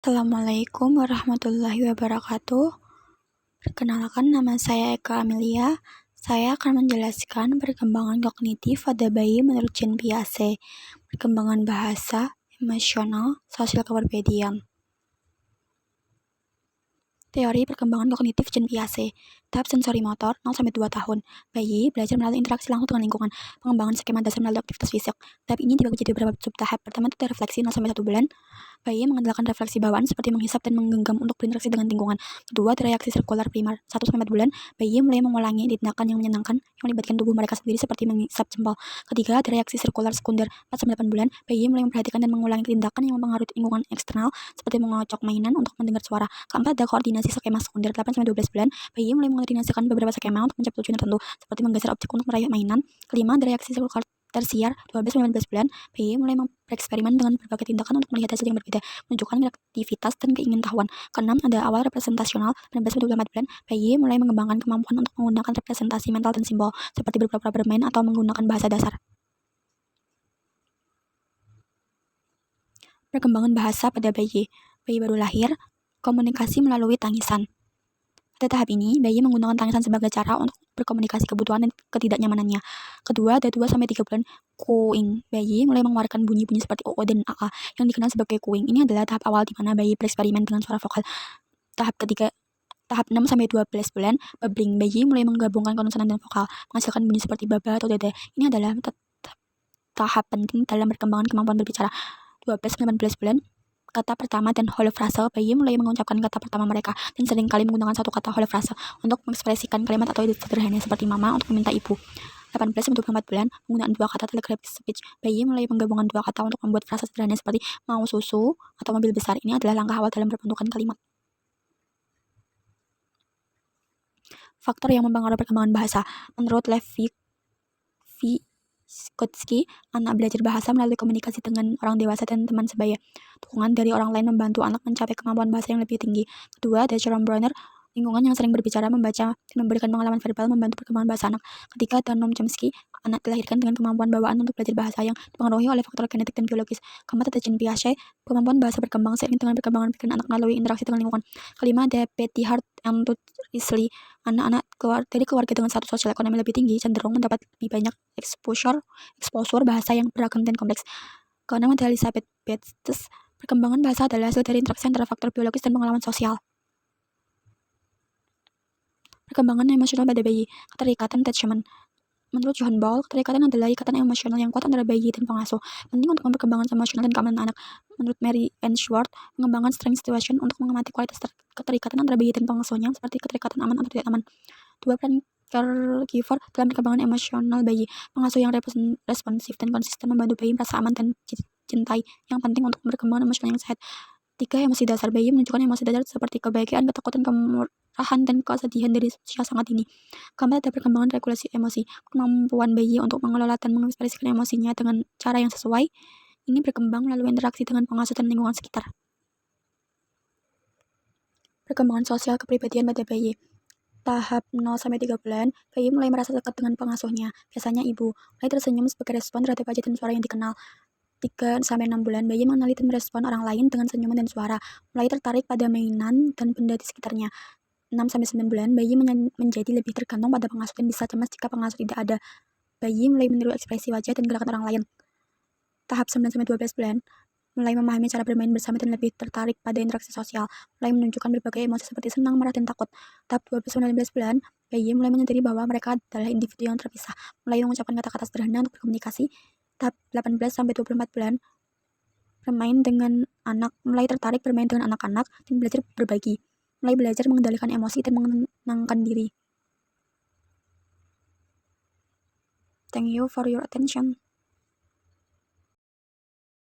Assalamualaikum warahmatullahi wabarakatuh. Perkenalkan, nama saya Eka Amelia. Saya akan menjelaskan perkembangan kognitif pada bayi menurut Jean Piaget, perkembangan bahasa, emosional, sosial kepribadian. Teori perkembangan kognitif Jean Piaget. Tahap sensori motor 0-2 tahun. Bayi belajar melalui interaksi langsung dengan lingkungan. Pengembangan skema dasar melalui aktivitas fisik. Tahap ini dibagi jadi beberapa subtahap. Pertama itu refleksi 0-1 bulan. Bayi mengandalkan refleksi bawaan seperti menghisap dan menggenggam untuk berinteraksi dengan lingkungan. Kedua, reaksi sirkular primer 1-4 bulan. Bayi mulai mengulangi tindakan yang menyenangkan yang melibatkan tubuh mereka sendiri seperti menghisap jempol. Ketiga, reaksi sirkular sekunder 4-8 bulan. Bayi mulai memperhatikan dan mengulangi tindakan yang mempengaruhi lingkungan eksternal seperti mengocok mainan untuk mendengar suara. Keempat, ada koordinasi skema sekunder 8-12 bulan. Bayi mulai mengkoordinasikan beberapa skema untuk mencapai tujuan tertentu seperti menggeser objek untuk meraih mainan. Kelima, ada reaksi sirkular tersier 12-19 bulan. Bayi mulai bereksperimen dengan berbagai tindakan untuk melihat hasil yang berbeda, menunjukkan kreativitas dan keingintahuan. Keenam, ada awal representasional 19-24 bulan. Bayi mulai mengembangkan kemampuan untuk menggunakan representasi mental dan simbol seperti berpura-pura bermain atau menggunakan bahasa dasar. Perkembangan bahasa pada bayi baru lahir, komunikasi melalui tangisan. Pada tahap ini, bayi menggunakan tangisan sebagai cara untuk berkomunikasi kebutuhan dan ketidaknyamanannya. Kedua, ada 2-3 bulan cooing. Bayi mulai mengeluarkan bunyi-bunyi seperti oo dan aa yang dikenal sebagai cooing. Ini adalah tahap awal di mana bayi bereksperimen dengan suara vokal. Tahap ketiga, tahap 6-12 bulan, babbling. Bayi mulai menggabungkan konsonan dan vokal, menghasilkan bunyi seperti baba atau dada. Ini adalah tahap penting dalam perkembangan kemampuan berbicara. 12-18 bulan, kata pertama dan whole frase. Bayi mulai mengucapkan kata pertama mereka dan seringkali menggunakan satu kata whole frase untuk mengekspresikan kalimat atau ide sederhana seperti mama untuk meminta ibu. 18-24 bulan, penggunaan dua kata telegraphic speech. Bayi mulai menggabungkan dua kata untuk membuat frase sederhana seperti mau susu atau mobil besar. Ini adalah langkah awal dalam perbentukan kalimat. Faktor yang mempengaruhi perkembangan bahasa. Menurut Lev Vygotsky, anak belajar bahasa melalui komunikasi dengan orang dewasa dan teman sebaya. Dukungan dari orang lain membantu anak mencapai kemampuan bahasa yang lebih tinggi. Kedua, ada Jerome Bruner, lingkungan yang sering berbicara, membaca, dan memberikan pengalaman verbal membantu perkembangan bahasa anak. Ketiga, ada Noam Chomsky, anak dilahirkan dengan kemampuan bawaan untuk belajar bahasa yang dipengaruhi oleh faktor genetik dan biologis. Keempat, ada Jean Piaget, kemampuan bahasa berkembang seiring dengan perkembangan pikiran anak melalui interaksi dengan lingkungan. Kelima, ada Betty Hart and Ruth Risley, anak-anak dari keluarga dengan status sosial ekonomi lebih tinggi cenderung mendapat lebih banyak exposure bahasa yang beragam dan kompleks. Keenam, ada Elizabeth Bates, perkembangan bahasa adalah hasil dari interaksi antara faktor biologis dan pengalaman sosial. Perkembangan emosional pada bayi, keterikatan attachment. Menurut John Ball, keterikatan adalah ikatan emosional yang kuat antara bayi dan pengasuh, penting untuk perkembangan emosional dan keamanan anak. Menurut Mary Ann Schwartz, pengembangan strength situation untuk mengamati kualitas keterikatan antara bayi dan pengasuhnya, seperti keterikatan aman atau tidak aman. Dua, peran caregiver dalam perkembangan emosional bayi. Pengasuh yang responsif dan konsisten membantu bayi merasa aman dan dicintai, yang penting untuk perkembangan emosional yang sehat. Tiga, emosi dasar. Bayi menunjukkan emosi dasar seperti kebahagiaan, ketakutan, kemurahan, dan kesedihan dari usia sangat dini. Keempat, ada perkembangan regulasi emosi. Kemampuan bayi untuk mengelola dan mengekspresikan emosinya dengan cara yang sesuai. Ini berkembang melalui interaksi dengan pengasuh dan lingkungan sekitar. Perkembangan sosial kepribadian pada bayi. Tahap 0-3 bulan, bayi mulai merasa dekat dengan pengasuhnya, biasanya ibu. Mulai tersenyum sebagai respon terhadap wajah dan suara yang dikenal. 3-6 bulan, bayi mengenali dan merespon orang lain dengan senyuman dan suara, mulai tertarik pada mainan dan benda di sekitarnya. 6-9 bulan, bayi menjadi lebih tergantung pada pengasuh dan bisa cemas jika pengasuh tidak ada. Bayi mulai meniru ekspresi wajah dan gerakan orang lain. Tahap 9-12 bulan, mulai memahami cara bermain bersama dan lebih tertarik pada interaksi sosial, mulai menunjukkan berbagai emosi seperti senang, marah, dan takut. Tahap 12-19 bulan, bayi mulai menyadari bahwa mereka adalah individu yang terpisah, mulai mengucapkan kata-kata sederhana untuk berkomunikasi. Tahap 18-24 bulan, bermain dengan anak, mulai tertarik bermain dengan anak-anak dan belajar berbagi, mulai belajar mengendalikan emosi dan menenangkan diri. Thank you for your attention.